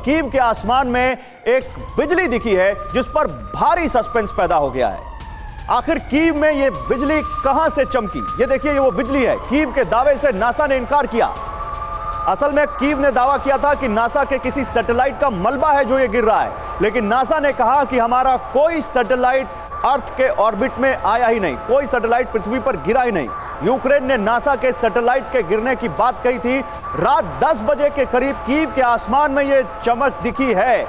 Kyiv के आसमान में एक बिजली दिखी है जिस पर भारी सस्पेंस पैदा हो गया है। आखिर कीव में यह बिजली कहां से चमकी? ये देखिए, ये वो बिजली है। कीव के दावे से नासा ने इनकार किया। असल में कीव ने दावा किया था कि नासा के किसी सैटेलाइट का मलबा है जो ये गिर रहा है, लेकिन नासा ने कहा कि हमारा कोई सैटेलाइट अर्थ के ऑर्बिट में आया ही नहीं, कोई सैटेलाइट पृथ्वी पर गिरा ही नहीं। यूक्रेन ने नासा के सैटेलाइट के गिरने की बात कही थी। रात 10 बजे के करीब कीव के आसमान में यह चमक दिखी है।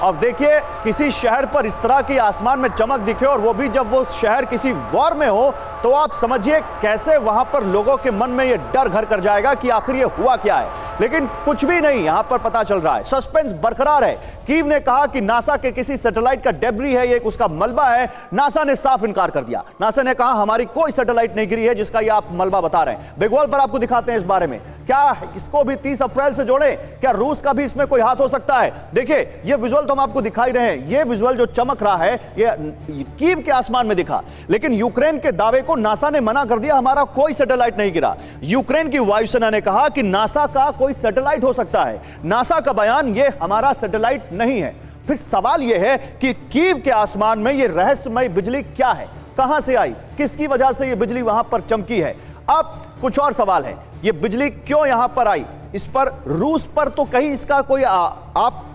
अब देखिए, किसी शहर पर इस तरह की आसमान में चमक दिखे और वो भी जब वो शहर किसी वॉर में हो, तो आप समझिए कैसे वहां पर लोगों के मन में ये डर घर कर जाएगा कि आखिर ये हुआ क्या है। लेकिन कुछ भी नहीं यहां पर पता चल रहा है, सस्पेंस बरकरार है। कीव ने कहा कि नासा के किसी सैटेलाइट का डेब्री है, ये उसका मलबा है। नासा ने साफ इनकार कर दिया। नासा ने कहा हमारी कोई सैटेलाइट नहीं गिरी है जिसका ये आप मलबा बता रहे हैं। बिग वॉल पर आपको दिखाते हैं इस बारे में। क्या इसको भी 30 अप्रैल से जोड़ें? क्या रूस का भी इसमें कोई हाथ हो सकता है? देखिए, ये विजुअल तो हम आपको दिखाई रहे हैं। ये विजुअल जो चमक रहा है ये कीव के आसमान में दिखा, लेकिन यूक्रेन के दावे को नासा ने मना कर दिया, हमारा कोई सैटेलाइट नहीं गिरा। यूक्रेन की वायुसेना ने कहा कि नासा का कोई सैटेलाइट हो सकता है। नासा का बयान ये हमारा सैटेलाइट नहीं है। फिर सवाल यह है कि कीव के आसमान में ये रहस्यमय बिजली क्या है, कहां से आई, किसकी वजह से ये बिजली वहां पर चमकी है? अब कुछ और सवाल है, ये बिजली क्यों यहां पर आई? इस पर रूस पर तो कहीं इसका कोई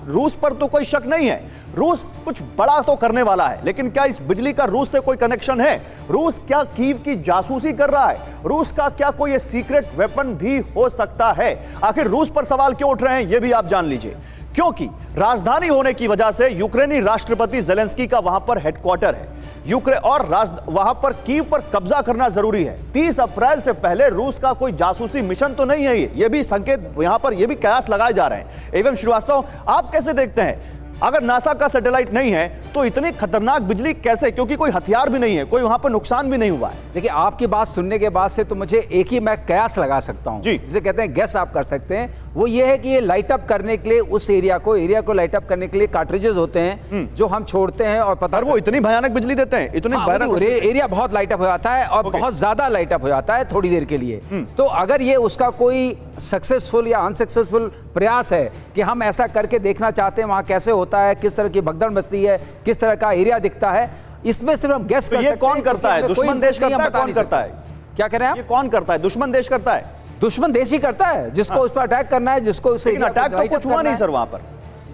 रूस पर तो कोई शक नहीं है। रूस कुछ बड़ा तो करने वाला है, लेकिन क्या इस बिजली का रूस से कोई कनेक्शन है? रूस क्या कीव की जासूसी कर रहा है? रूस का क्या कोई सीक्रेट वेपन भी हो सकता है? आखिर रूस पर सवाल क्यों उठ रहे हैं, यह भी आप जान लीजिए। क्योंकि राजधानी होने की वजह से यूक्रेनी राष्ट्रपति जेलेंस्की का वहां पर हेडक्वार्टर है। वहां पर कीव पर कब्जा करना जरूरी है। 30 अप्रैल से पहले रूस का कोई जासूसी मिशन तो नहीं है। ये भी संकेत यहां पर ये भी कयास लगाए जा रहे हैं। एवं श्रीवास्तव, आप कैसे देखते हैं, अगर नासा का सैटेलाइट नहीं है तो इतनी खतरनाक बिजली कैसे? क्योंकि कोई हथियार भी नहीं है, कोई वहां पर नुकसान भी नहीं हुआ है। देखिए, आपकी बात सुनने के बाद से तो मुझे एक ही मैं कयास लगा सकता हूं, जिसे कहते हैं गेस आप कर सकते हैं। वो ये है कि ये लाइट अप करने के लिए उस एरिया को लाइट अप करने के लिए कार्ट्रिजेस होते हैं जो हम छोड़ते हैं और पता वो इतनी भयानक बिजली देते हैं, इतनी भयानक एरिया बहुत लाइट अप हो जाता है और बहुत ज्यादा लाइट अप हो जाता है थोड़ी देर के लिए। तो अगर ये उसका कोई सक्सेसफुल या अनसक्सेसफुल प्रयास है कि हम ऐसा करके देखना चाहते हैं वहां कैसे होता है, किस तरह की भगदड़ मचती है, किस तरह का एरिया दिखता है, इसमें सिर्फ हम गेस कर सकते हैं। कौन करता है? दुश्मन देश करता है? कौन करता है? क्या कह रहे हैं आप? ये कौन करता है? दुश्मन देश करता है? दुश्मन देश ही करता है, जिसको उस पर अटैक करना है, जिसको उस एरिया अटैक तो कुछ हुआ नहीं सर वहां पर।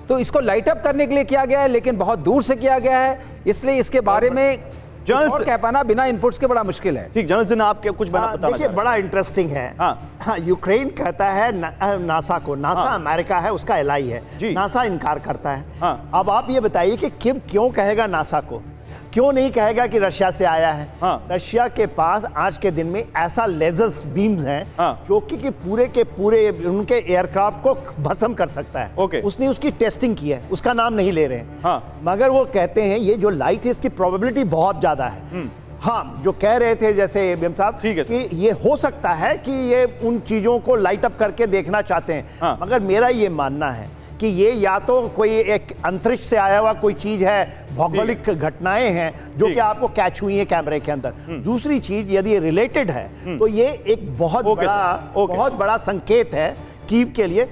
तो इसको लाइट अप करने के लिए किया गया है, लेकिन बहुत दूर से किया गया है, इसलिए इसके बारे में और कह पाना बिना इनपुट्स के बड़ा मुश्किल है। ठीक, जनरल सिन्हा आपके कुछ बताना। देखिए, बड़ा इंटरेस्टिंग है। हाँ, यूक्रेन कहता है नासा को, नासा अमेरिका है, उसका एलाई है। नासा इनकार करता है। अब आप ये बताइए कि कीव क्यों कहेगा नासा को, क्यों नहीं कहेगा कि रशिया से आया है? रशिया के पास आज के दिन में ऐसा लेजर्स बीम्स हैं जो कि पूरे के पूरे उनके एयरक्राफ्ट को भस्म कर सकता है। उसने उसकी टेस्टिंग की है, उसका नाम नहीं ले रहे हैं। मगर वो कहते हैं ये जो लाइट है इसकी प्रोबेबिलिटी बहुत ज्यादा है। हाँ, जो कह रहे थे जैसे बेम साहब कि ये हो सकता है कि ये उन चीजों को लाइट अप करके देखना चाहते हैं। मगर मेरा ये मानना है कि ये या तो कोई एक अंतरिक्ष से आया हुआ कोई चीज है, भौगोलिक घटनाएं हैं जो कि आपको कैच हुई हैं कैमरे के अंदर। दूसरी चीज, यदि ये रिलेटेड है तो ये एक बहुत बड़ा संकेत है कीव के लिए।